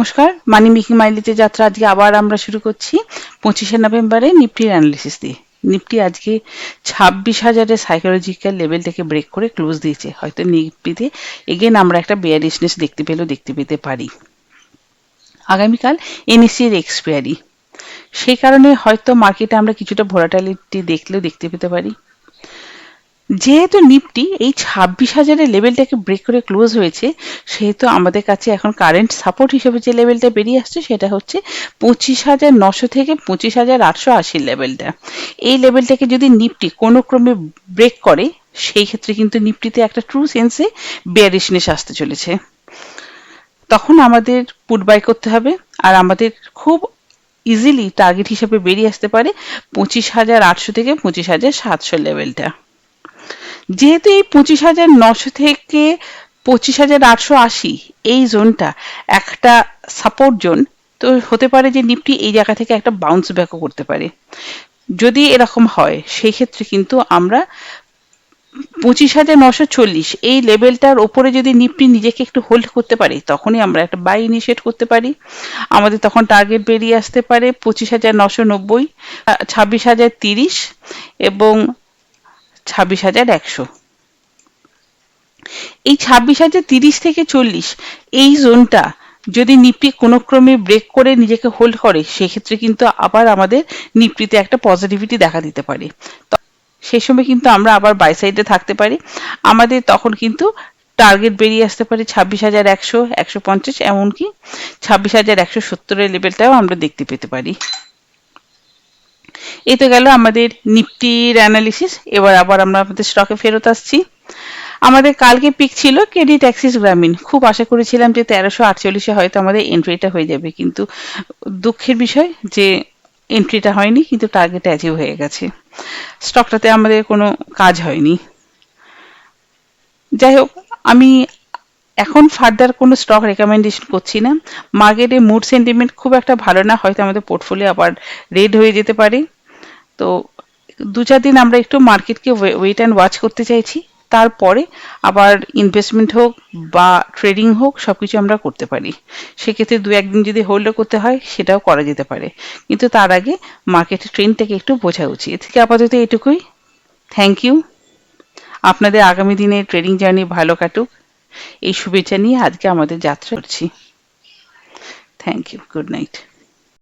নমস্কার, মানি মেকিং মাইলেজের যাত্রা আজকে আবার আমরা শুরু করছি 25শে নভেম্বরে নিফটির অ্যানালিসিস দিয়ে। নিফটি আজকে 26,000-এর সাইকোলজিক্যাল লেভেল থেকে ব্রেক করে ক্লোজ দিয়েছে। হয়তো নিফটিতে এগেন আমরা একটা বেয়ারিশনেস দেখতে পেতে পারি। আগামীকাল এনএসসি এর এক্সপায়ারি, সেই কারণে হয়তো মার্কেটে আমরা কিছুটা ভোলাটিলিটি দেখতে পেতে পারি। যেহেতু নিফটি এই 26,000-এর লেভেলটাকে ব্রেক করে ক্লোজ হয়েছে, সেহেতু আমাদের কাছে এখন কারেন্ট সাপোর্ট হিসেবে যে লেভেলটা বেরিয়ে আসছে সেটা হচ্ছে 25,900 থেকে 25,880 লেভেলটা। এই লেভেলটাকে যদি নিফটি কোনো ক্রমে ব্রেক করে, সেই ক্ষেত্রে কিন্তু নিফটিতে একটা ট্রু সেন্সে বেয়ারিশনেস আসতে চলেছে। তখন আমাদের পুট বাই করতে হবে, আর আমাদের খুব ইজিলি টার্গেট হিসেবে বেরিয়ে আসতে পারে 25,800 থেকে 25,700 লেভেলটা। যেহেতু এই 25,900 থেকে 25,880 এই জোনটা একটা সাপোর্ট জোন, তো হতে পারে যে নিফটি এই জায়গা থেকে একটা বাউন্স ব্যাকও করতে পারে। যদি এরকম হয়, সেই ক্ষেত্রে কিন্তু আমরা 25,940 এই লেভেলটার ওপরে যদি নিফটি নিজেকে একটু হোল্ড করতে পারে, তখনই আমরা একটা বাই ইনিশিয়েট করতে পারি। আমাদের তখন টার্গেট বেরিয়ে আসতে পারে 25,990, 26,030 এবং 26,100। এই 26,030 থেকে 40 এই জোনটা যদি নিফটি কোনো ক্রমে ব্রেক করে নিজেকে হোল্ড করে, সেক্ষেত্রে কিন্তু আবার আমাদের নিফটিতে একটা পজিটিভিটি দেখা দিতে পারে। সেই সময় কিন্তু আমরা আবার বাই সাইডে থাকতে পারি। আমাদের তখন কিন্তু টার্গেট বেরিয়ে আসতে পারে 26,100, 150, এমনকি 26,170-এর লেভেলটাও আমরা দেখতে পেতে পারি। এই তো গেল আমাদের নিফটির অ্যানালিসিস। এবার আবার আমরা আমাদের স্টকে ফেরত আসছি। আমাদের কালকে পিক ছিল ক্রেডিট অ্যাক্সিস গ্রামীণ। খুব আশা করেছিলাম যে 1348-এ হয়তো আমাদের এন্ট্রিটা হয়ে যাবে, কিন্তু দুঃখের বিষয় যে এন্ট্রিটা হয়নি, কিন্তু টার্গেট অ্যাচিভ হয়ে গেছে। স্টকটাতে আমাদের কোনো কাজ হয়নি। যাই হোক, আমি এখন ফার্দার কোনো স্টক রেকমেন্ডেশন করছি না। মার্কেটে মুড সেন্টিমেন্ট খুব একটা ভালো না, হয়তো আমাদের পোর্টফোলিও আবার রেড হয়ে যেতে পারে। তো 2-4 দিন আমরা একটু মার্কেটকে ওয়েট অ্যান্ড ওয়াচ করতে চাইছি। তারপরে আবার ইনভেস্টমেন্ট হোক বা ট্রেডিং হোক, সবকিছু আমরা করতে পারি। সেক্ষেত্রে 2-1 দিন যদি হোল্ডও করতে হয়, সেটাও করা যেতে পারে। কিন্তু তার আগে মার্কেটের ট্রেন্ডটাকে একটু বোঝা উচিত। থেকে আপাতত এটুকুই। Thank you. আপনাদের আগামী দিনে ট্রেডিং জার্নি ভালো কাটুক, এই শুভেচ্ছা নিয়ে আজকে আমাদের যাত্রা করছি। Thank you. Good night.